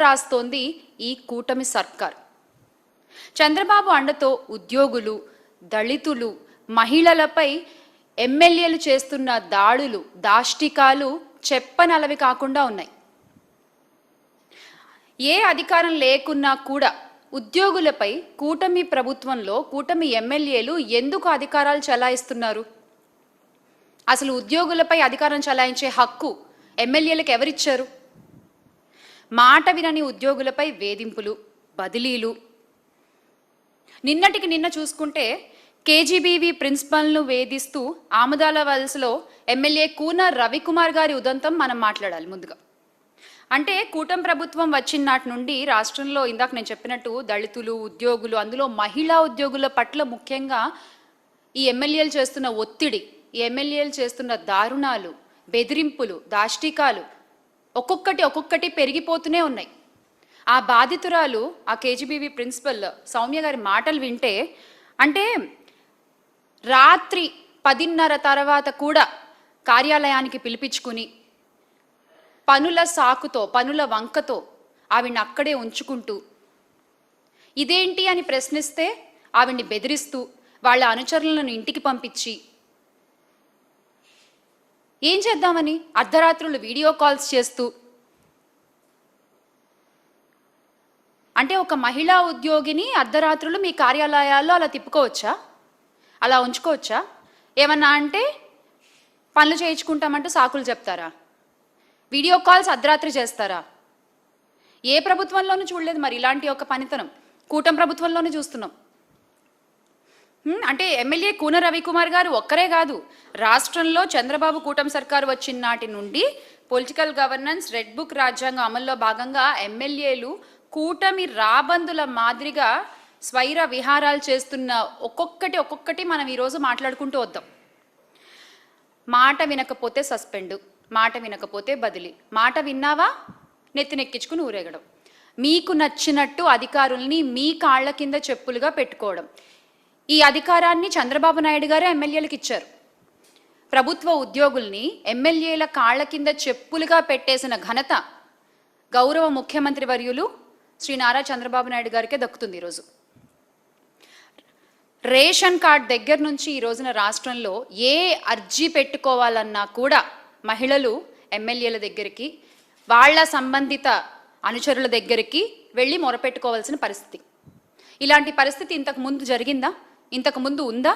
రాస్తోంది ఈ కూటమి సర్కార్. చంద్రబాబు అండతో ఉద్యోగులు, దళితులు, మహిళలపై ఎమ్మెల్యేలు చేస్తున్న దాడులు, దాష్టికాలు చెప్పనలవి కాకుండా ఉన్నాయి. ఏ అధికారం లేకున్నా కూడా ఉద్యోగులపై కూటమి ప్రభుత్వంలో కూటమి ఎమ్మెల్యేలు ఎందుకు అధికారాలు చలాయిస్తున్నారు? అసలు ఉద్యోగులపై అధికారం చలాయించే హక్కు ఎమ్మెల్యేలకు ఎవరిచ్చారు? మాట వినని ఉద్యోగులపై వేధింపులు, బదిలీలు. నిన్నటికి నిన్న చూసుకుంటే కేజీబీవీ ప్రిన్సిపల్ను వేధిస్తూ ఆముదాల వలసలో ఎమ్మెల్యే కూన రవికుమార్ గారి ఉదంతం మనం మాట్లాడాలి ముందుగా. అంటే కూటమి ప్రభుత్వం వచ్చిన నాటి నుండి రాష్ట్రంలో ఇందాక నేను చెప్పినట్టు దళితులు, ఉద్యోగులు, అందులో మహిళా ఉద్యోగుల పట్ల ముఖ్యంగా ఈ ఎమ్మెల్యేలు చేస్తున్న ఒత్తిడి, ఈ ఎమ్మెల్యేలు చేస్తున్న దారుణాలు, బెదిరింపులు, దాష్టికాలు ఒక్కొక్కటి పెరిగిపోతూనే ఉన్నాయి. ఆ బాధితురాలు, ఆ కేజీబీవీ ప్రిన్సిపల్ సౌమ్య గారి మాటలు వింటే, అంటే రాత్రి 10:30 తర్వాత కూడా కార్యాలయానికి పిలిపించుకుని పనుల సాకుతో, పనుల వంకతో ఆవిడ్ని అక్కడే ఉంచుకుంటూ, ఇదేంటి అని ప్రశ్నిస్తే ఆవిడ్ని బెదిరిస్తూ, వాళ్ళ అనుచరులను ఇంటికి పంపించి, ఏం చేద్దామని అర్ధరాత్రులు వీడియో కాల్స్ చేస్తూ, అంటే ఒక మహిళా ఉద్యోగిని అర్ధరాత్రులు మీ కార్యాలయాల్లో అలా తిప్పుకోవచ్చా? అలా ఉంచుకోవచ్చా? ఏమన్నా అంటే పనులు చేయించుకుంటామంటూ సాకులు చెప్తారా? వీడియో కాల్స్ అర్ధరాత్రి చేస్తారా? ఏ ప్రభుత్వంలోనూ చూడలేదు మరి ఇలాంటి ఒక పనితనం. కూటమి ప్రభుత్వంలోనే చూస్తున్నాం. అంటే ఎమ్మెల్యే కూన రవికుమార్ గారు ఒక్కరే కాదు, రాష్ట్రంలో చంద్రబాబు కూటమి సర్కారు వచ్చిన నాటి నుండి పొలిటికల్ గవర్నెన్స్, రెడ్ బుక్ రాజ్యాంగం అమల్లో భాగంగా ఎమ్మెల్యేలు కూటమి రాబందుల మాదిరిగా స్వైర విహారాలు చేస్తున్న ఒక్కొక్కటి మనం ఈరోజు మాట్లాడుకుంటూ వద్దాం. మాట వినకపోతే సస్పెండు, మాట వినకపోతే బదిలీ, మాట విన్నావా నెత్తినెక్కించుకుని ఊరేగడం, మీకు నచ్చినట్టు అధికారుల్ని మీ కాళ్ల కింద చెప్పులుగా పెట్టుకోవడం. ఈ అధికారాన్ని చంద్రబాబు నాయుడు గారే ఎమ్మెల్యేలకు ఇచ్చారు. ప్రభుత్వ ఉద్యోగుల్ని ఎమ్మెల్యేల కాళ్ల కింద చెప్పులుగా పెట్టేసిన ఘనత గౌరవ ముఖ్యమంత్రి వర్యులు శ్రీ నారా చంద్రబాబు నాయుడు గారికే దక్కుతుంది. ఈరోజు రేషన్ కార్డ్ దగ్గర నుంచి ఈ రోజున రాష్ట్రంలో ఏ అర్జీ పెట్టుకోవాలన్నా కూడా మహిళలు ఎమ్మెల్యేల దగ్గరికి, వాళ్ళ సంబంధిత అనుచరుల దగ్గరికి వెళ్ళి మొరపెట్టుకోవాల్సిన పరిస్థితి. ఇలాంటి పరిస్థితి ఇంతకు ముందు జరిగిందా? ఇంతకు ముందు ఉందా?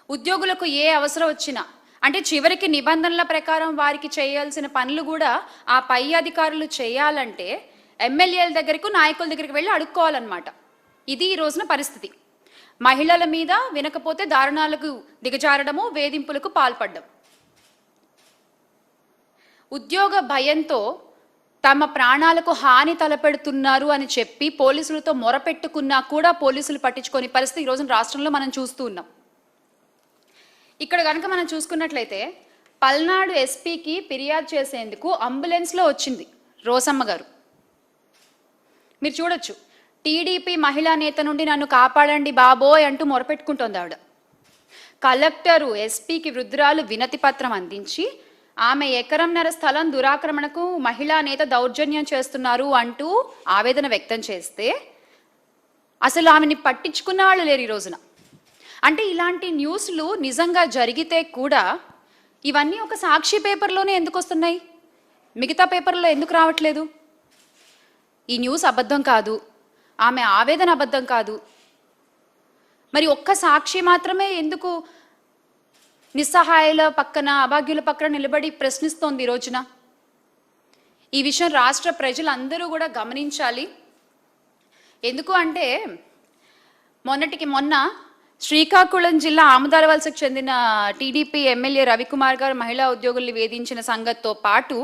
ఉద్యోగులకు ఏ అవసరం వచ్చినా, అంటే చివరికి నిబంధనల ప్రకారం వారికి చేయాల్సిన పనులు కూడా ఆ పై అధికారులు చేయాలంటే ఎమ్మెల్యేల దగ్గరకు, నాయకుల దగ్గరికి వెళ్ళి అడుక్కోవాలన్నమాట. ఇది ఈ రోజున పరిస్థితి. మహిళల మీద వినకపోతే దారుణాలకు దిగజారడము, వేధింపులకు పాల్పడడం. ఉద్యోగ భయంతో తమ ప్రాణాలకు హాని తలపెడుతున్నారు అని చెప్పి పోలీసులతో మొరపెట్టుకున్నా కూడా పోలీసులు పట్టించుకొని పరిస్థితి ఈరోజు రాష్ట్రంలో మనం చూస్తూ ఉన్నాం. ఇక్కడ కనుక మనం చూసుకున్నట్లయితే పల్నాడు ఎస్పీకి ఫిర్యాదు చేసేందుకు అంబులెన్స్లో వచ్చింది రోసమ్మ గారు. మీరు చూడొచ్చు, టీడీపీ మహిళా నేత నుండి నన్ను కాపాడండి బాబోయ్ అంటూ మొరపెట్టుకుంటోంది ఆవిడ. కలెక్టరు ఎస్పీకి వృద్ధురాలు వినతి పత్రం అందించి ఆమె ఎకరంన్నర స్థలం దురాక్రమణకు మహిళా నేత దౌర్జన్యం చేస్తున్నారు అంటూ ఆవేదన వ్యక్తం చేస్తే అసలు ఆమెని పట్టించుకున్న వాళ్ళు లేరు ఈ రోజున. అంటే ఇలాంటి న్యూస్లు నిజంగా జరిగితే కూడా ఇవన్నీ ఒక సాక్షి పేపర్లోనే ఎందుకు వస్తున్నాయి? మిగతా పేపర్లో ఎందుకు రావట్లేదు? ఈ న్యూస్ అబద్ధం కాదు, ఆమె ఆవేదన అబద్ధం కాదు, మరి ఒక్క సాక్షి మాత్రమే ఎందుకు నిస్సహాయాల పక్కన, అభాగ్యుల పక్కన నిలబడి ప్రశ్నిస్తోంది ఈ రోజున? ఈ విషయం రాష్ట్ర ప్రజలందరూ కూడా గమనించాలి. ఎందుకు అంటే మొన్నటికి మొన్న శ్రీకాకుళం జిల్లా ఆముదాల వలసకు చెందిన టీడీపీ ఎమ్మెల్యే రవికుమార్ గారు మహిళా ఉద్యోగుల్ని వేధించిన సంగతితో పాటు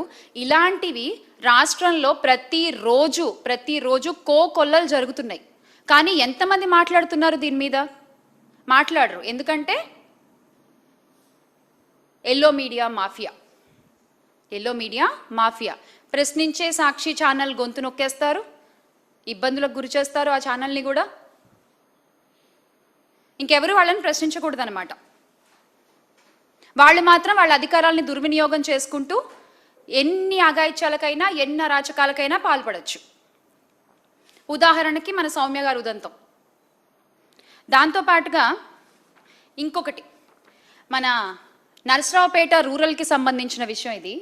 ఇలాంటివి రాష్ట్రంలో ప్రతిరోజు కోకొల్లలు జరుగుతున్నాయి. కానీ ఎంతమంది మాట్లాడుతున్నారు దీని మీద? మాట్లాడరు. ఎందుకంటే ఎల్లో మీడియా మాఫియా ప్రశ్నించే సాక్షి ఛానల్ గొంతు నొక్కేస్తారు, ఇబ్బందులకు గురి చేస్తారు ఆ ఛానల్ని కూడా. ఇంకెవరు వాళ్ళని ప్రశ్నించకూడదన్నమాట. వాళ్ళు మాత్రం వాళ్ళ అధికారాలని దుర్వినియోగం చేసుకుంటూ ఎన్ని అఘాయిత్యాలకైనా ఎన్ని అరాచకాలకైనా పాల్పడచ్చు. ఉదాహరణకి మన సౌమ్య గారు ఉదంతం. దాంతోపాటుగా ఇంకొకటి మన నరసరావుపేట రూరల్కి సంబంధించిన విషయం ఇది.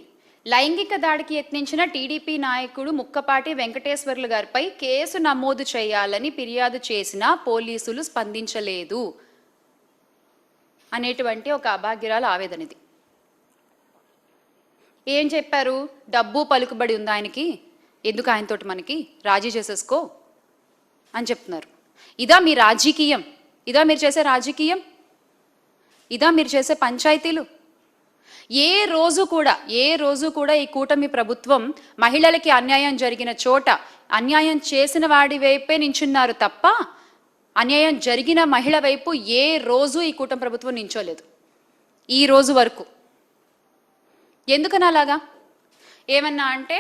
లైంగిక దాడికి యత్నించిన టీడీపీ నాయకుడు ముక్కపాటి వెంకటేశ్వర్లు గారిపై కేసు నమోదు చేయాలని ఫిర్యాదు చేసినా పోలీసులు స్పందించలేదు అనేటువంటి ఒక అభాగ్యురాల ఆవేదన ఇది. ఏం చెప్పారు? డబ్బు పలుకుబడి ఉంది ఆయనకి, ఎందుకు ఆయనతోటి మనకి రాజీ చేసేసుకో అని చెప్తున్నారు. ఇదా మీ రాజకీయం? ఇదా మీరు చేసే రాజకీయం? ఇదా మీరు చేసే పంచాయతీలు? ఏ రోజు కూడా ఈ కూటమి ప్రభుత్వం మహిళలకి అన్యాయం జరిగిన చోట అన్యాయం చేసిన వాడి వైపే నించున్నారు తప్ప అన్యాయం జరిగిన మహిళ వైపు ఏ రోజు ఈ కూటమి ప్రభుత్వం నించోలేదు ఈ రోజు వరకు. ఎందుకని అలాగా? ఏమన్నా అంటే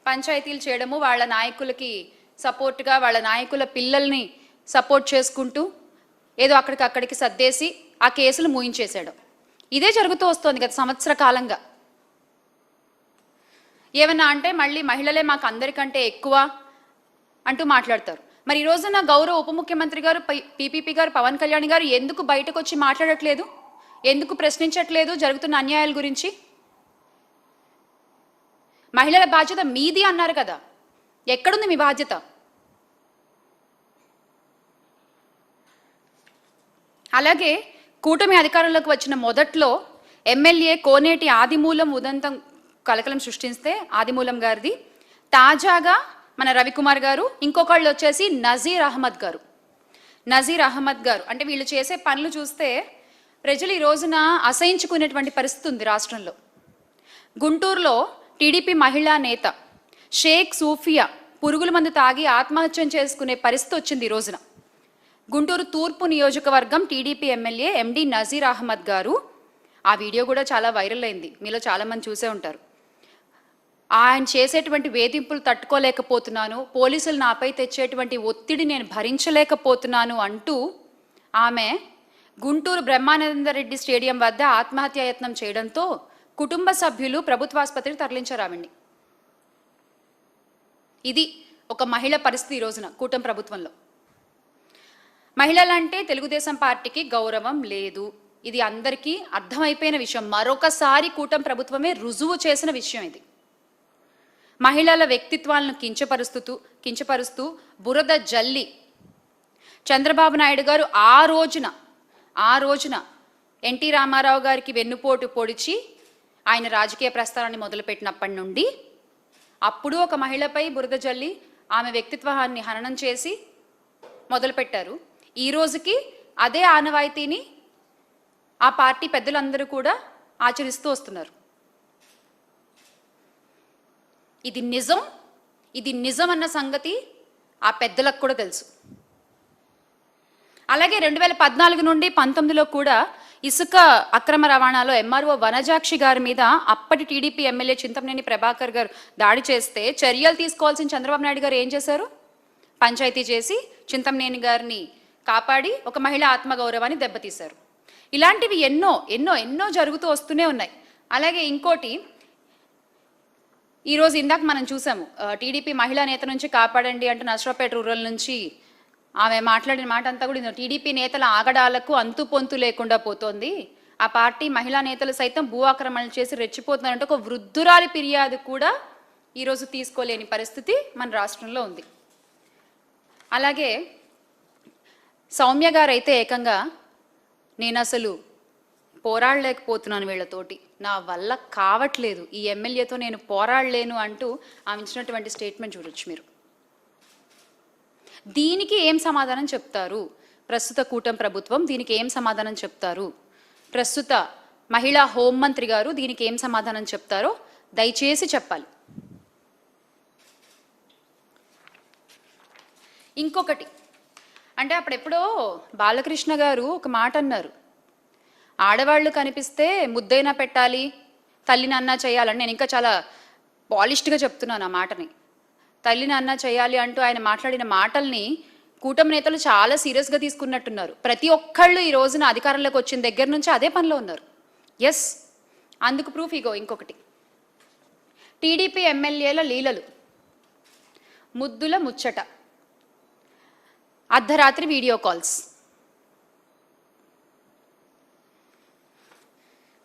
పంచాయతీలు చేయడము, వాళ్ళ నాయకులకి సపోర్ట్గా వాళ్ళ నాయకుల పిల్లల్ని సపోర్ట్ చేసుకుంటూ ఏదో అక్కడికి సర్దేసి ఆ కేసులు మూయించేసాడు. ఇదే జరుగుతూ వస్తుంది గత సంవత్సర కాలంగా. ఏమన్నా అంటే మళ్ళీ మహిళలే మాకు అందరికంటే ఎక్కువ అంటూ మాట్లాడతారు. మరి ఈ రోజున గౌరవ ఉప ముఖ్యమంత్రి గారు పీపీపీ గారు పవన్ కళ్యాణ్ గారు ఎందుకు బయటకు వచ్చి మాట్లాడట్లేదు? ఎందుకు ప్రశ్నించట్లేదు జరుగుతున్న అన్యాయాల గురించి? మహిళల బాధ్యత మీది అన్నారు కదా, ఎక్కడుంది మీ బాధ్యత? అలాగే కూటమి అధికారంలోకి వచ్చిన మొదట్లో ఎమ్మెల్యే కోనేటి ఆదిమూలం ఉదంతం కలకలం సృష్టిస్తే ఆదిమూలం గారిది, తాజాగా మన రవికుమార్ గారు, ఇంకొకళ్ళు వచ్చేసి నజీర్ అహ్మద్ గారు. అంటే వీళ్ళు చేసే పనులు చూస్తే ప్రజలు ఈ రోజున అసహించుకునేటువంటి పరిస్థితి ఉంది రాష్ట్రంలో. గుంటూరులో టీడీపీ మహిళా నేత షేక్ సూఫియా పురుగుల మందు తాగి ఆత్మహత్యం చేసుకునే పరిస్థితి వచ్చింది ఈ రోజున. గుంటూరు తూర్పు నియోజకవర్గం టీడీపీ ఎమ్మెల్యే ఎండి నజీర్ అహ్మద్ గారు, ఆ వీడియో కూడా చాలా వైరల్ అయింది, మీలో చాలామంది చూసే ఉంటారు. ఆయన చేసేటువంటి వేధింపులు తట్టుకోలేకపోతున్నాను, పోలీసులు నాపై తెచ్చేటువంటి ఒత్తిడి నేను భరించలేకపోతున్నాను అంటూ ఆమె గుంటూరు బ్రహ్మానందరెడ్డి స్టేడియం వద్ద ఆత్మహత్యాయత్నం చేయడంతో కుటుంబ సభ్యులు ప్రభుత్వాసుపత్రికి తరలించారు ఆవిడ్ని. ఇది ఒక మహిళ పరిస్థితి ఈ రోజున కూటమి ప్రభుత్వంలో. మహిళలంటే తెలుగుదేశం పార్టీకి గౌరవం లేదు, ఇది అందరికీ అర్థమైపోయిన విషయం. మరొకసారి కూటమి ప్రభుత్వమే రుజువు చేసిన విషయం ఇది. మహిళల వ్యక్తిత్వాలను కించపరుస్తూ బురద జల్లి చంద్రబాబు నాయుడు గారు ఆ రోజున ఎన్టీ రామారావు గారికి వెన్నుపోటు పొడిచి ఆయన రాజకీయ ప్రస్థానాన్ని మొదలుపెట్టినప్పటి నుండి అప్పుడు ఒక మహిళపై బురద జల్లి ఆమె వ్యక్తిత్వాన్ని హననం చేసి మొదలుపెట్టారు. ఈ రోజుకి అదే ఆనవాయితీని ఆ పార్టీ పెద్దలందరూ కూడా ఆచరిస్తూ వస్తున్నారు. ఇది నిజం అన్న సంగతి ఆ పెద్దలకు కూడా తెలుసు. అలాగే 2014 నుండి 19లో కూడా ఇసుక అక్రమ రవాణాలో ఎంఆర్ఓ వనజాక్షి గారి మీద అప్పటి టీడీపీ ఎమ్మెల్యే చింతమనేని ప్రభాకర్ గారు దాడి చేస్తే చర్యలు తీసుకోవాల్సిన చంద్రబాబు నాయుడు గారు ఏం చేశారు? పంచాయతీ చేసి చింతమనేని గారిని కాపాడి ఒక మహిళ ఆత్మగౌరవాన్ని దెబ్బతీశారు. ఇలాంటివి ఎన్నో ఎన్నో ఎన్నో జరుగుతూ వస్తూనే ఉన్నాయి. అలాగే ఇంకోటి, ఈరోజు ఇందాక మనం చూసాము, టీడీపీ మహిళా నేత నుంచి కాపాడండి అంటూ నరసరావుపేట రూరల్ నుంచి ఆమె మాట్లాడిన మాట అంతా కూడా టీడీపీ నేతల ఆగడాలకు అంతు పొంతు లేకుండా పోతోంది, ఆ పార్టీ మహిళా నేతలు సైతం భూ ఆక్రమణలు చేసి రెచ్చిపోతున్నారంటే ఒక వృద్ధురాలి ఫిర్యాదు కూడా ఈరోజు తీసుకోలేని పరిస్థితి మన రాష్ట్రంలో ఉంది. అలాగే సౌమ్య గారు అయితే ఏకంగా నేను అసలు పోరాడలేకపోతున్నాను వీళ్ళతోటి, నా వల్ల కావట్లేదు, ఈ ఎమ్మెల్యేతో నేను పోరాడలేను అంటూ ఆమె ఇచ్చినటువంటి స్టేట్మెంట్ చూడొచ్చు మీరు. దీనికి ఏం సమాధానం చెప్తారు ప్రస్తుత కూటమి ప్రభుత్వం? దీనికి ఏం సమాధానం చెప్తారు ప్రస్తుత మహిళా హోంమంత్రి గారు? దీనికి ఏం సమాధానం చెప్తారో దయచేసి చెప్పాలి. ఇంకొకటి అంటే అప్పుడెప్పుడో బాలకృష్ణ గారు ఒక మాట అన్నారు, ఆడవాళ్ళు కనిపిస్తే ముద్దైనా పెట్టాలి, తల్లిని అన్నా చేయాలని. నేను ఇంకా చాలా పాలిష్డ్గా చెప్తున్నాను ఆ మాటని. తల్లిని అన్నా చేయాలి అంటూ ఆయన మాట్లాడిన మాటల్ని కూటమి నేతలు చాలా సీరియస్గా తీసుకున్నట్టున్నారు. ప్రతి ఒక్కళ్ళు ఈ రోజున అధికారంలోకి వచ్చిన దగ్గర నుంచి అదే పనిలో ఉన్నారు. ఎస్, అందుకు ప్రూఫ్ ఇగో ఇంకొకటి. టీడీపీ ఎమ్మెల్యేల లీలలు, ముద్దుల ముచ్చట, అర్ధరాత్రి వీడియో కాల్స్,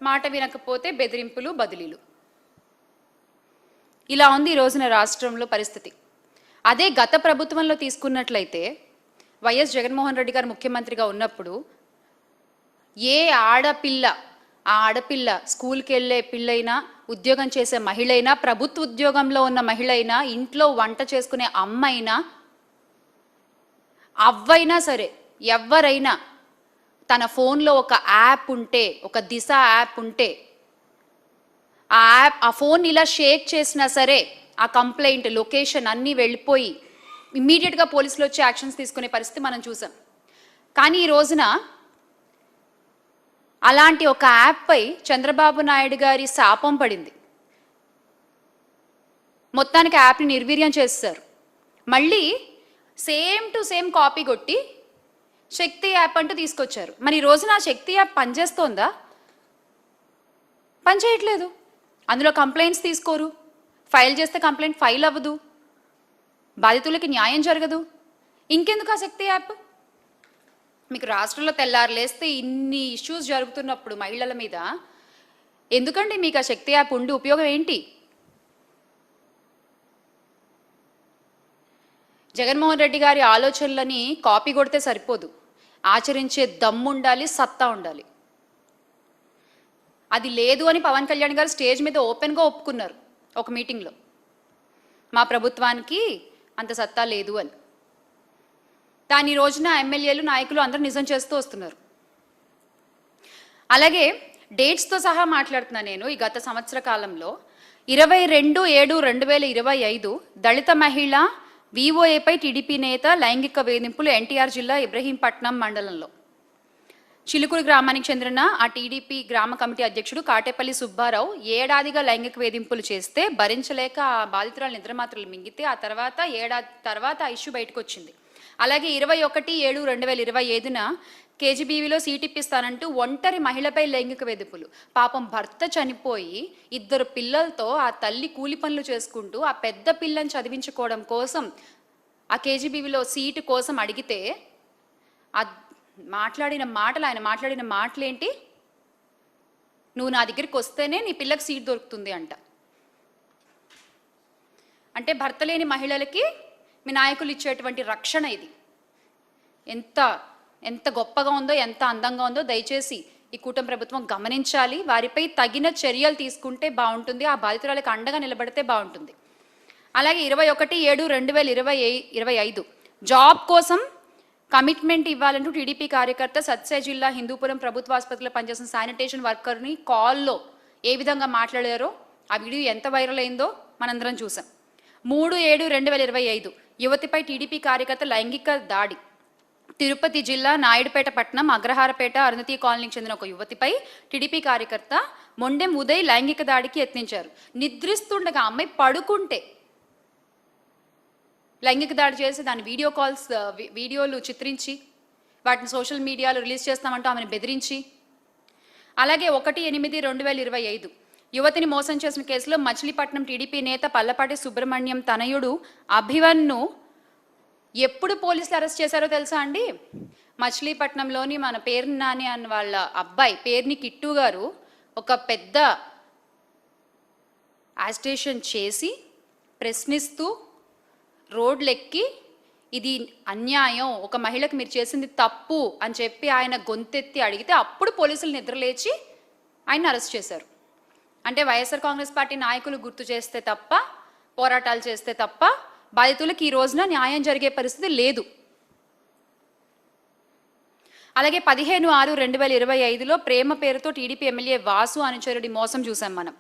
మాట వినకపోతే బెదిరింపులు బదిలీలు. ఇలా ఉంది ఈ రోజున రాష్ట్రంలో పరిస్థితి. అదే గత ప్రభుత్వంలో తీసుకున్నట్లయితే వైఎస్ జగన్మోహన్ రెడ్డి గారు ముఖ్యమంత్రిగా ఉన్నప్పుడు ఏ ఆడపిల్ల, ఆ ఆడపిల్ల స్కూల్కి వెళ్ళే పిల్లైనా, ఉద్యోగం చేసే మహిళైనా, ప్రభుత్వ ఉద్యోగంలో ఉన్న మహిళైనా, ఇంట్లో వంట చేసుకునే అమ్మైనా, అవ్వైనా సరే ఎవరైనా తన ఫోన్లో ఒక యాప్ ఉంటే, ఒక దిశ యాప్ ఉంటే, ఆ ఫోన్ ఇలా షేక్ చేసినా సరే ఆ కంప్లైంట్ లొకేషన్ అన్నీ వెళ్ళిపోయి ఇమ్మీడియట్గా పోలీసులు వచ్చి యాక్షన్స్ తీసుకునే పరిస్థితి మనం చూసాం. కానీ ఈ రోజున అలాంటి ఒక యాప్పై చంద్రబాబు నాయుడు గారి శాపం పడింది. మొత్తానికి యాప్ని నిర్వీర్యం చేస్తారు. మళ్ళీ సేమ్ టు సేమ్ కాపీ కొట్టి శక్తి యాప్ అంటూ తీసుకొచ్చారు. మరి ఈ రోజున ఆ శక్తి యాప్ పనిచేస్తోందా? పనిచేయట్లేదు. అందులో కంప్లైంట్స్ తీసుకోరు, ఫైల్ చేస్తే కంప్లైంట్ ఫైల్ అవ్వదు, బాధితులకి న్యాయం జరగదు. ఇంకెందుకు ఆ శక్తి యాప్? మీకు రాష్ట్రంలో తెల్లారు లేస్తే ఇన్ని ఇష్యూస్ జరుగుతున్నప్పుడు మహిళల మీద ఎందుకండి మీకు ఆ శక్తి యాప్ ఉండి ఉపయోగం ఏంటి? జగన్మోహన్ రెడ్డి గారి ఆలోచనలని కాపీ కొడితే సరిపోదు, ఆచరించే దమ్ము ఉండాలి, సత్తా ఉండాలి. అది లేదు అని పవన్ కళ్యాణ్ గారు స్టేజ్ మీద ఓపెన్గా ఒప్పుకున్నారు ఒక మీటింగ్లో, మా ప్రభుత్వానికి అంత సత్తా లేదు అని. దాని రోజున ఎమ్మెల్యేలు, నాయకులు అందరూ నిజం చేస్తూ వస్తున్నారు. అలాగే డేట్స్తో సహా మాట్లాడుతున్నా నేను. ఈ గత సంవత్సర కాలంలో 22/7/2025 దళిత మహిళ విఓఏపై టీడీపీ నేత లైంగిక వేధింపులు ఎన్టీఆర్ జిల్లా ఇబ్రహీంపట్నం మండలంలో చిలుకూరు గ్రామానికి చెందిన ఆ టీడీపీ గ్రామ కమిటీ అధ్యక్షుడు కాటేపల్లి సుబ్బారావు ఏడాదిగా లైంగిక వేధింపులు చేస్తే భరించలేక ఆ బాధితురాలు నిద్రమాత్రలు మింగితే ఆ తర్వాత ఏడాది తర్వాత ఆ ఇష్యూ బయటకు వచ్చింది. అలాగే 21/7/2025 కేజీబీవీలో సీట్ ఇప్పిస్తానంటూ ఒంటరి మహిళపై లైంగిక వేధింపులు. పాపం భర్త చనిపోయి 2 పిల్లలతో ఆ తల్లి కూలి పనులు చేసుకుంటూ ఆ పెద్ద పిల్లని చదివించుకోవడం కోసం ఆ కేజీబీవీలో సీటు కోసం అడిగితే ఆయన మాట్లాడిన మాటలేంటి? నువ్వు నా దగ్గరికి వస్తేనే నీ పిల్లకి సీట్ దొరుకుతుంది అంట. అంటే భర్త లేని మహిళలకి మీ నాయకులు ఇచ్చేటువంటి రక్షణ ఇది. ఎంత గొప్పగా ఉందో, ఎంత అందంగా ఉందో దయచేసి ఈ కూటమి ప్రభుత్వం గమనించాలి. వారిపై తగిన చర్యలు తీసుకుంటే బాగుంటుంది, ఆ బాధితురాలకు అండగా నిలబడితే బాగుంటుంది. అలాగే 21/7/2025 జాబ్ కోసం కమిట్మెంట్ ఇవ్వాలంటూ టీడీపీ కార్యకర్త సత్సే జిల్లా హిందూపురం ప్రభుత్వ ఆసుపత్రిలో పనిచేసిన శానిటేషన్ వర్కర్ని కాల్లో ఏ విధంగా మాట్లాడారో ఆ వీడియో ఎంత వైరల్ అయిందో మనందరం చూసాం. 3/7/2025 యువతిపై టీడీపీ కార్యకర్త లైంగిక దాడి. తిరుపతి జిల్లా నాయుడుపేట పట్టణం అగ్రహారపేట అరుణతి కాలనీకి చెందిన ఒక యువతిపై టీడీపీ కార్యకర్త మొండెం ఉదయ్ లైంగిక దాడికి యత్నించారు. నిద్రిస్తుండగా అమ్మాయి పడుకుంటే లైంగిక దాడి చేసి దాని వీడియోలు చిత్రించి వాటిని సోషల్ మీడియాలో రిలీజ్ చేస్తామంటూ ఆమెను బెదిరించి, అలాగే 1/8/2025 యువతిని మోసం చేసిన కేసులో మచిలీపట్నం టీడీపీ నేత పల్లపాటి సుబ్రహ్మణ్యం తనయుడు అభివన్ను ఎప్పుడు పోలీసులు అరెస్ట్ చేశారో తెలుసా అండి? మచిలీపట్నంలోని మన పేర్ని నాని అన్న వాళ్ళ అబ్బాయి పేర్ని కిట్టు గారు ఒక పెద్ద యాజిటేషన్ చేసి ప్రశ్నిస్తూ రోడ్లెక్కి ఇది అన్యాయం, ఒక మహిళకు మీరు చేసింది తప్పు అని చెప్పి ఆయన గొంతెత్తి అడిగితే అప్పుడు పోలీసులు నిద్రలేచి ఆయన అరెస్ట్ చేశారు. అంటే వైఎస్ఆర్ కాంగ్రెస్ పార్టీ నాయకులు గుర్తు చేస్తే తప్ప, పోరాటాలు చేస్తే తప్ప బాధితులకు ఈ రోజున న్యాయం జరిగే పరిస్థితి లేదు. అలాగే 15/6/2025 ప్రేమ పేరుతో టీడీపీ ఎమ్మెల్యే వాసు అనుచరుడి మోసం చూసాం మనం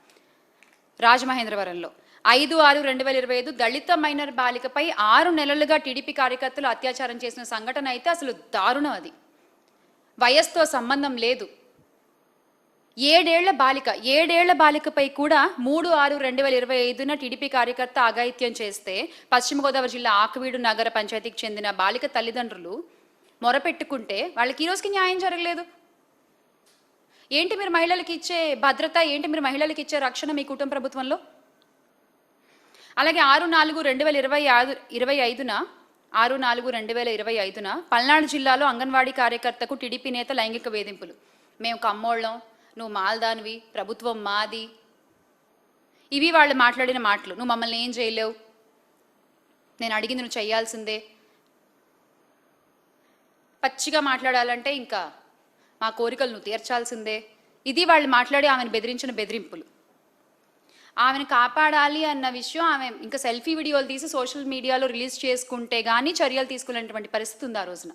రాజమహేంద్రవరంలో. 5/6/2025 దళిత మైనర్ బాలికపై 6 నెలలుగా టీడీపీ కార్యకర్తలు అత్యాచారం చేసిన సంఘటన అయితే అసలు దారుణం. అది వయస్సుతో సంబంధం లేదు. 7 ఏళ్ల బాలికపై కూడా 3/6/2025 టీడీపీ కార్యకర్త అఘాయిత్యం చేస్తే పశ్చిమ గోదావరి జిల్లా ఆకువీడు నగర పంచాయతీకి చెందిన బాలిక తల్లిదండ్రులు మొరపెట్టుకుంటే వాళ్ళకి ఈ రోజుకి న్యాయం జరగలేదు. ఏంటి మీరు మహిళలకు ఇచ్చే భద్రత, ఏంటి మీరు మహిళలకు ఇచ్చే రక్షణ మీ కుటుంబ ప్రభుత్వంలో? అలాగే 6/4/2025న 6/4/2025న పల్నాడు జిల్లాలో అంగన్వాడీ కార్యకర్తకు టీడీపీ నేత లైంగిక వేధింపులు. మేము కమ్మోళ్ళం, నువ్వు మాల్దానివి, ప్రభుత్వం మాది, ఇవి వాళ్ళు మాట్లాడిన మాటలు. నువ్వు మమ్మల్ని ఏం చేయలేవు, నేను అడిగింది నువ్వు చేయాల్సిందే. పచ్చిగా మాట్లాడాలంటే ఇంకా మా కోరికలు నువ్వు తీర్చాల్సిందే. ఇది వాళ్ళు మాట్లాడి ఆమెను బెదిరించిన బెదిరింపులు. ఆమెను కాపాడాలి అన్న విషయం ఆమె ఇంకా సెల్ఫీ వీడియోలు తీసి సోషల్ మీడియాలో రిలీజ్ చేసుకుంటే కానీ చర్యలు తీసుకునేటువంటి పరిస్థితి ఉంది ఆ రోజున.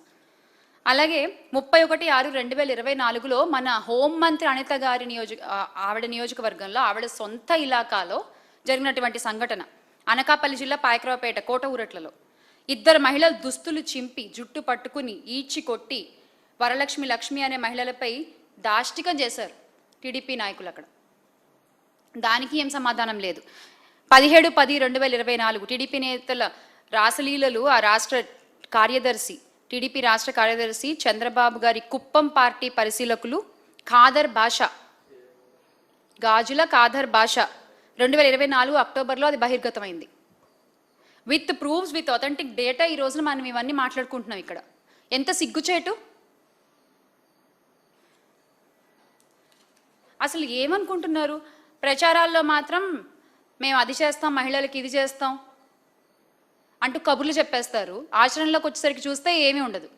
అలాగే 31/6/2024లో మన హోంమంత్రి అనిత గారి ఆవిడ నియోజకవర్గంలో ఆవిడ సొంత ఇలాకాలో జరిగినటువంటి సంఘటన. అనకాపల్లి జిల్లా పాయకరావుపేట కోట ఊరట్లలో 2 మహిళలు దుస్తులు చింపి జుట్టు పట్టుకుని ఈడ్చి కొట్టి వరలక్ష్మి లక్ష్మి అనే మహిళలపై దాష్టికం చేశారు టీడీపీ నాయకులు అక్కడ. దానికి ఏం సమాధానం లేదు. 17/10/2024 టీడీపీ నేతల రాసలీలలు ఆ రాష్ట్ర కార్యదర్శి టీడీపీ రాష్ట్ర కార్యదర్శి చంద్రబాబు గారి కుప్పం పార్టీ పరిశీలకులు ఖాదర్ బాషా, గాజుల ఖాదర్ బాషా 2024 అక్టోబర్లో అది బహిర్గతమైంది. With proofs, with authentic data. ఈ రోజున మనం ఇవన్నీ మాట్లాడుకుంటున్నాం ఇక్కడ. ఎంత సిగ్గుచేటు. అసలు ఏమనుకుంటున్నారు? ప్రచారాల్లో మాత్రం మేము అది చేస్తాం, మహిళలకి ఇది చేస్తాం అంటూ కబుర్లు చెప్పేస్తారు. ఆచరణలోకి వచ్చేసరికి చూస్తే ఏమీ ఉండదు.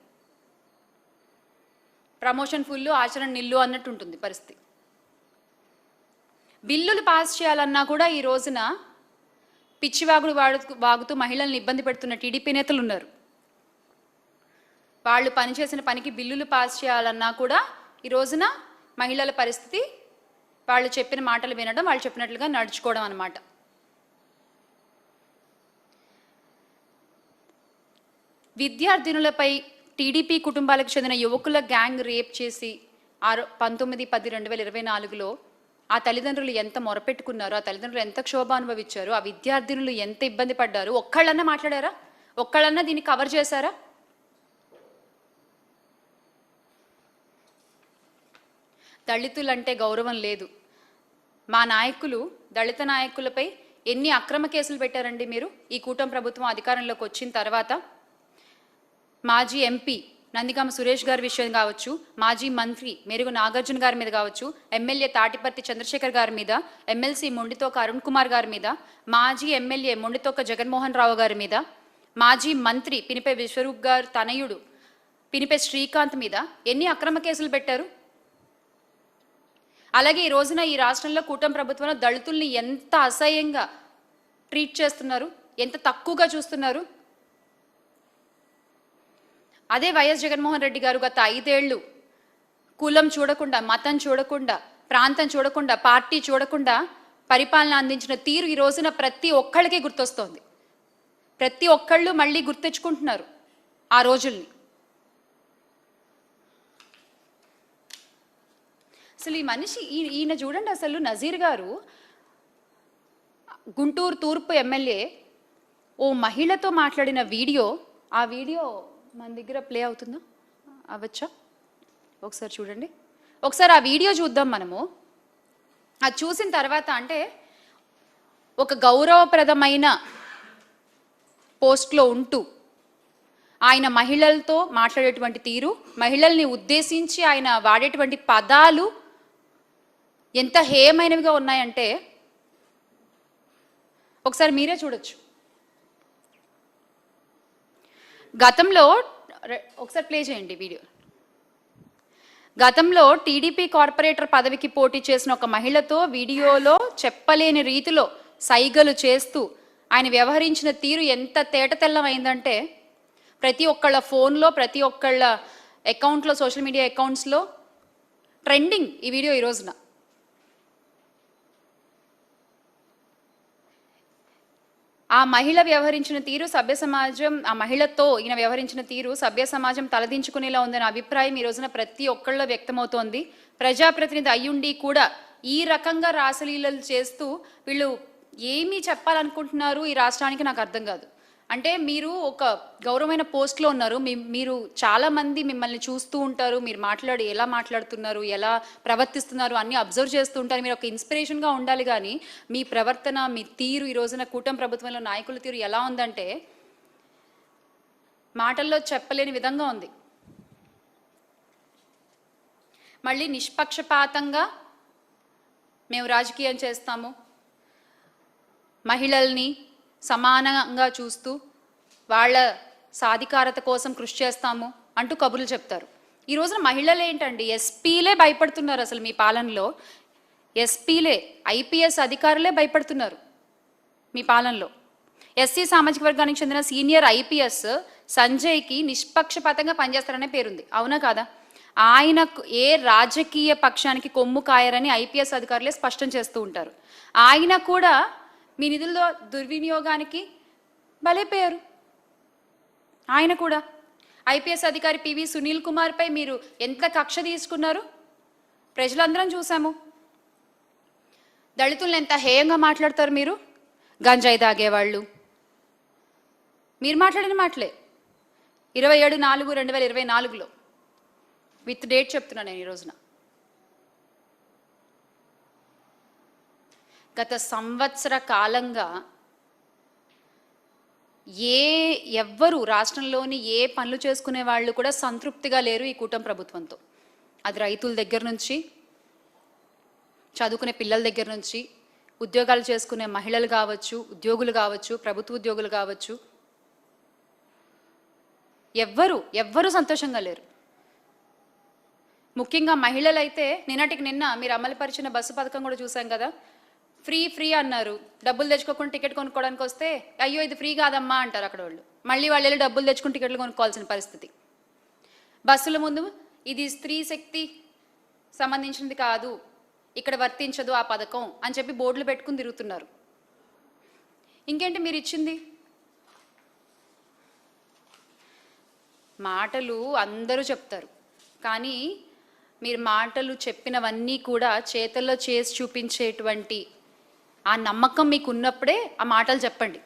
ప్రమోషన్ ఫుల్లు, ఆచరణ నిల్లు అన్నట్టు ఉంటుంది పరిస్థితి. బిల్లులు పాస్ చేయాలన్నా కూడా ఈ రోజున పిచ్చివాగుడు వాగుతూ మహిళల్ని ఇబ్బంది పెడుతున్న టీడీపీ నేతలు ఉన్నారు. వాళ్ళు పనిచేసిన పనికి బిల్లులు పాస్ చేయాలన్నా కూడా ఈ రోజున మహిళల పరిస్థితి వాళ్ళు చెప్పిన మాటలు వినడం, వాళ్ళు చెప్పినట్లుగా నడుచుకోవడం అన్నమాట. విద్యార్థినులపై టీడీపీ కుటుంబాలకు చెందిన యువకుల గ్యాంగ్ రేప్ చేసి 19/10/2024లో ఆ తల్లిదండ్రులు ఎంత మొరపెట్టుకున్నారో, ఆ తల్లిదండ్రులు ఎంత క్షోభ అనుభవించారు, ఆ విద్యార్థినులు ఎంత ఇబ్బంది పడ్డారు, ఒక్కళ్ళన్నా మాట్లాడారా? ఒక్కళ్ళన్నా దీన్ని కవర్ చేశారా? దళితులంటే గౌరవం లేదు. మా నాయకులు, దళిత నాయకులపై ఎన్ని అక్రమ కేసులు పెట్టారండి మీరు ఈ కూటమి ప్రభుత్వం అధికారంలోకి వచ్చిన తర్వాత? మాజీ ఎంపీ నందిగామ సురేష్ గారి విషయం కావచ్చు, మాజీ మంత్రి మెరుగు నాగార్జున గారి మీద కావచ్చు, ఎమ్మెల్యే తాటిపర్తి చంద్రశేఖర్ గారి మీద, ఎమ్మెల్సీ మొండితోక అరుణ్ కుమార్ గారి మీద, మాజీ ఎమ్మెల్యే మొండితోక జగన్మోహన్ రావు గారి మీద, మాజీ మంత్రి పినిపే విశ్వరూప్ గారు తనయుడు పినిపే శ్రీకాంత్ మీద ఎన్ని అక్రమ కేసులు పెట్టారు? అలాగే ఈ రోజున ఈ రాష్ట్రంలో కూటమి ప్రభుత్వంలో దళితుల్ని ఎంత అసహ్యంగా ట్రీట్ చేస్తున్నారు, ఎంత తక్కువగా చూస్తున్నారు. అదే వైఎస్ జగన్మోహన్ రెడ్డి గారు గత 5 ఏళ్ళు కులం చూడకుండా, మతం చూడకుండా, ప్రాంతం చూడకుండా, పార్టీ చూడకుండా పరిపాలన అందించిన తీరు ఈ రోజున ప్రతి ఒక్కళ్ళకి గుర్తొస్తోంది. ప్రతి ఒక్కళ్ళు మళ్ళీ గుర్తెచ్చుకుంటున్నారు ఆ రోజుల్ని. అసలు ఈ మనిషి ఈయన చూడండి. అసలు నజీర్ గారు గుంటూరు తూర్పు ఎమ్మెల్యే ఓ మహిళతో మాట్లాడిన వీడియో, ఆ వీడియో మన దగ్గర ప్లే అవుతుందా? అవ్వచ్చా? ఒకసారి చూడండి. ఒకసారి ఆ వీడియో చూద్దాం మనము. అది చూసిన తర్వాత అంటే ఒక గౌరవప్రదమైన పోస్ట్లో ఉంటూ ఆయన మహిళలతో మాట్లాడేటువంటి తీరు, మహిళల్ని ఉద్దేశించి ఆయన వాడేటువంటి పదాలు ఎంత హేయమైనవిగా ఉన్నాయంటే ఒకసారి మీరే చూడొచ్చు. గతంలో ఒకసారి ప్లే చేయండి వీడియో. గతంలో టీడీపీ కార్పొరేటర్ పదవికి పోటీ చేసిన ఒక మహిళతో వీడియోలో చెప్పలేని రీతిలో సైగలు చేస్తూ ఆయన వ్యవహరించిన తీరు ఎంత తేటతెల్లమైందంటే ప్రతి ఒక్కళ్ళ ఫోన్లో, ప్రతి ఒక్కళ్ళ అకౌంట్లో, సోషల్ మీడియా అకౌంట్స్లో ట్రెండింగ్ ఈ వీడియో ఈ రోజున. ఆ మహిళ వ్యవహరించిన తీరు సభ్య సమాజం, ఆ మహిళతో ఈయన వ్యవహరించిన తీరు సభ్య సమాజం తలదించుకునేలా ఉందనే అభిప్రాయం ఈ రోజున ప్రతి ఒక్కళ్ళలో వ్యక్తమవుతోంది. ప్రజాప్రతినిధి అయ్యుండి కూడా ఈ రకంగా రాసలీలలు చేస్తూ వీళ్ళు ఏమీ చెప్పాలనుకుంటున్నారు ఈ రాష్ట్రానికి నాకు అర్థం కాదు. అంటే మీరు ఒక గౌరవమైన పోస్ట్లో ఉన్నారు, మీరు చాలామంది మిమ్మల్ని చూస్తూ ఉంటారు, మీరు ఎలా మాట్లాడుతున్నారు, ఎలా ప్రవర్తిస్తున్నారు అన్నీ అబ్జర్వ్ చేస్తూ ఉంటారు. మీరు ఒక ఇన్స్పిరేషన్గా ఉండాలి, కానీ మీ ప్రవర్తన, మీ తీరు ఈ రోజున కూటమి ప్రభుత్వంలో నాయకుల తీరు ఎలా ఉందంటే మాటల్లో చెప్పలేని విధంగా ఉంది. మళ్ళీ నిష్పక్షపాతంగా మేము రాజకీయం చేస్తాము, మహిళల్ని సమానంగా చూస్తూ వాళ్ళ సాధికారత కోసం కృషి చేస్తాము అంటూ కబుర్లు చెప్తారు. ఈ రోజున మహిళలు ఏంటండి, ఎస్పీలే భయపడుతున్నారు. అసలు మీ పాలనలో ఎస్పీలే, ఐపీఎస్ అధికారులే భయపడుతున్నారు మీ పాలనలో. ఎస్సీ సామాజిక వర్గానికి చెందిన సీనియర్ ఐపీఎస్ సంజయ్కి నిష్పక్షపాతంగా పనిచేస్తారనే పేరుంది, అవునా కాదా? ఆయనకు ఏ రాజకీయ పక్షానికి కొమ్ము కాయరని ఐపీఎస్ అధికారులే స్పష్టం చేస్తూ ఉంటారు. ఆయన కూడా మీ నిధుల్లో దుర్వినియోగానికి బలైపోయారు. ఆయన కూడా ఐపీఎస్ అధికారి పివి సునీల్ కుమార్పై మీరు ఎంత కక్ష తీసుకున్నారు ప్రజలందరం చూసాము. దళితులను ఎంత హేయంగా మాట్లాడతారు మీరు, గంజాయి తాగేవాళ్ళు. మీరు మాట్లాడిన మాటలే 27/4/2024 విత్ డేట్ చెప్తున్నా నేను ఈ రోజున. గత సంవత్సర కాలంగా ఎవ్వరు రాష్ట్రంలోని ఏ పనులు చేసుకునే వాళ్ళు కూడా సంతృప్తిగా లేరు ఈ కూటమి ప్రభుత్వంతో. అది రైతుల దగ్గర నుంచి, చదువుకునే పిల్లల దగ్గర నుంచి, ఉద్యోగాలు చేసుకునే మహిళలు కావచ్చు, ఉద్యోగులు కావచ్చు, ప్రభుత్వ ఉద్యోగులు కావచ్చు, ఎవ్వరు సంతోషంగా లేరు. ముఖ్యంగా మహిళలైతే నిన్నటికి నిన్న మీరు అమలుపరిచిన బస్సు పథకం కూడా చూసాం కదా. ఫ్రీ అన్నారు, డబ్బులు తెచ్చుకోకుండా టికెట్ కొనుక్కోవడానికి వస్తే అయ్యో ఇది ఫ్రీ కాదమ్మా అంటారు అక్కడ వాళ్ళు. మళ్ళీ వాళ్ళు వెళ్ళి డబ్బులు తెచ్చుకుని టికెట్లు కొనుక్కోవాల్సిన పరిస్థితి. బస్సుల ముందు ఇది స్త్రీ శక్తి సంబంధించినది కాదు, ఇక్కడ వర్తించదు ఆ పథకం అని చెప్పి బోర్డులు పెట్టుకుని తిరుగుతున్నారు. ఇంకేంటి మీరు ఇచ్చింది? మాటలు అందరూ చెప్తారు, కానీ మీరు మాటలు చెప్పినవన్నీ కూడా చేతల్లో చేసి చూపించేటువంటి ఆ నమ్మకం మీకు ఉన్నప్పుడే ఆ మాటలు చెప్పండి.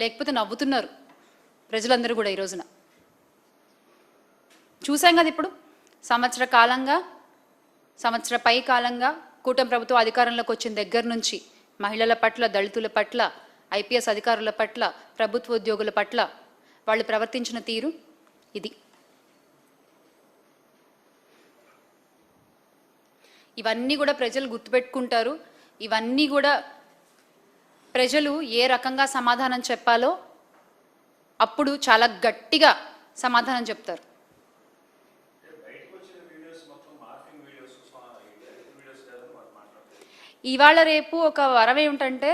లేకపోతే నవ్వుతున్నారు ప్రజలందరూ కూడా. ఈ రోజున చూసాం కదా, ఇప్పుడు సంవత్సర పై కాలంగా కూటమి ప్రభుత్వం అధికారంలోకి వచ్చిన దగ్గర నుంచి మహిళల పట్ల, దళితుల పట్ల, ఐపీఎస్ అధికారుల పట్ల, ప్రభుత్వ ఉద్యోగుల పట్ల వాళ్ళు ప్రవర్తించిన తీరు ఇది. ఇవన్నీ కూడా ప్రజలు గుర్తుపెట్టుకుంటారు. ఇవన్నీ కూడా ప్రజలు ఏ రకంగా సమాధానం చెప్పాలో అప్పుడు చాలా గట్టిగా సమాధానం చెప్తారు. ఇవాళ రేపు ఒక వరం ఏమిటంటే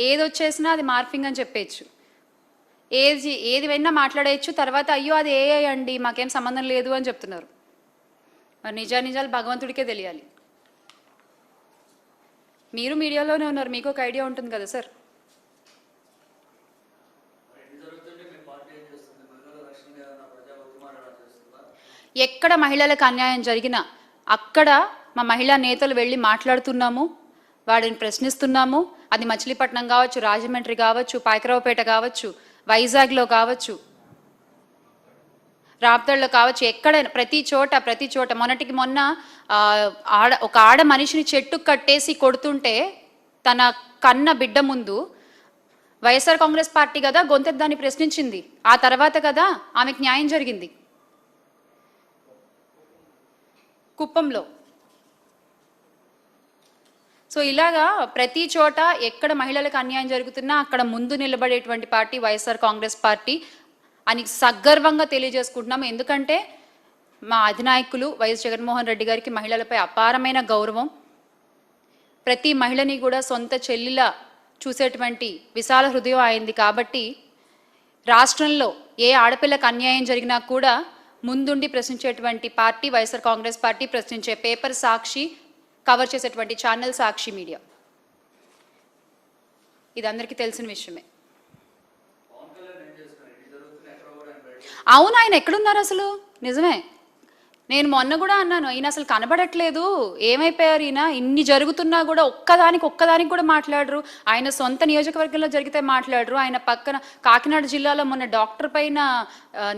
ఏది వచ్చేసినా అది మార్ఫింగ్ అని చెప్పేయచ్చు, ఏది అయినా మాట్లాడేయచ్చు. తర్వాత అయ్యో అది ఏఐ అండి మాకేం సంబంధం లేదు అని చెప్తున్నారు. మరి నిజాలు భగవంతుడికే తెలియాలి. మీరు మీడియాలోనే ఉన్నారు, మీకు ఒక ఐడియా ఉంటుంది కదా సార్. ఎక్కడ మహిళలకు అన్యాయం జరిగినా అక్కడ మా మహిళా నేతలు వెళ్ళి మాట్లాడుతున్నాము, వాడిని ప్రశ్నిస్తున్నాము. అది మచిలీపట్నం కావచ్చు, రాజమండ్రి కావచ్చు, పాయకరావుపేట కావచ్చు, వైజాగ్లో కావచ్చు, రాప్తాడులో కావచ్చు, ఎక్కడైనా ప్రతి చోట మొన్నటికి మొన్న ఒక ఆడ మనిషిని చెట్టు కట్టేసి కొడుతుంటే తన కన్న బిడ్డ ముందు వైఎస్ఆర్ కాంగ్రెస్ పార్టీ కదా గొంతెత్తి ప్రశ్నించింది. ఆ తర్వాత కదా ఆమెకు న్యాయం జరిగింది కుప్పంలో. సో ఇలాగా ప్రతి చోట ఎక్కడ మహిళలకు అన్యాయం జరుగుతున్నా అక్కడ ముందు నిలబడేటువంటి పార్టీ వైఎస్ఆర్ కాంగ్రెస్ పార్టీ అని సగర్వంగా తెలియజేసుకుంటున్నాము. ఎందుకంటే మా అధినాయకులు వైఎస్ జగన్మోహన్ రెడ్డి గారికి మహిళలపై అపారమైన గౌరవం. ప్రతి మహిళని కూడా సొంత చెల్లిలా చూసేటువంటి విశాల హృదయం అయింది. కాబట్టి రాష్ట్రంలో ఏ ఆడపిల్లకు అన్యాయం జరిగినా కూడా ముందుండి ప్రశ్నించేటువంటి పార్టీ వైఎస్ఆర్ కాంగ్రెస్ పార్టీ. ప్రశ్నించే పేపర్ సాక్షి, కవర్ చేసేటువంటి ఛానల్ సాక్షి మీడియా. ఇది అందరికీ తెలిసిన విషయమే. అవును, ఆయన ఎక్కడున్నారు అసలు? నిజమే, నేను మొన్న కూడా అన్నాను, ఈయన అసలు కనబడట్లేదు, ఏమైపోయారు ఈయన, ఇన్ని జరుగుతున్నా కూడా ఒక్కదానికి కూడా మాట్లాడరు. ఆయన సొంత నియోజకవర్గంలో జరిగితే మాట్లాడరు. ఆయన పక్కన కాకినాడ జిల్లాలో మొన్న డాక్టర్ పైన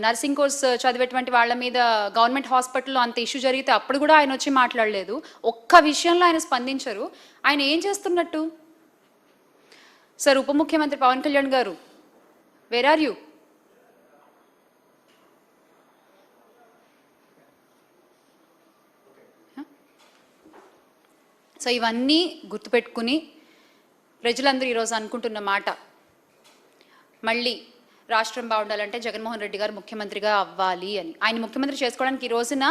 నర్సింగ్ కోర్స్ చదివేటువంటి వాళ్ళ మీద గవర్నమెంట్ హాస్పిటల్లో అంత ఇష్యూ జరిగితే అప్పుడు కూడా ఆయన వచ్చి మాట్లాడలేదు. ఒక్క విషయంలో ఆయన స్పందించరు. ఆయన ఏం చేస్తున్నట్టు? సార్, ఉప ముఖ్యమంత్రి పవన్ కళ్యాణ్ గారు, వేర్ ఆర్ యూ? సో ఇవన్నీ గుర్తుపెట్టుకుని ప్రజలందరూ ఈరోజు అనుకుంటున్న మాట, మళ్ళీ రాష్ట్రం బాగుండాలంటే జగన్మోహన్ రెడ్డి గారు ముఖ్యమంత్రిగా అవ్వాలి అని. ఆయన ముఖ్యమంత్రి చేసుకోవడానికి ఈ రోజున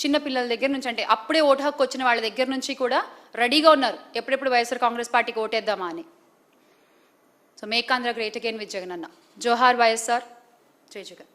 చిన్నపిల్లల దగ్గర నుంచి, అంటే అప్పుడే ఓటు హక్కు వచ్చిన వాళ్ళ దగ్గర నుంచి కూడా రెడీగా ఉన్నారు, ఎప్పుడెప్పుడు వైఎస్ఆర్ కాంగ్రెస్ పార్టీకి ఓటేద్దామా అని. So make Andhra great again with Jagan అన్న. జోహార్ వైఎస్ఆర్, జై జగన్.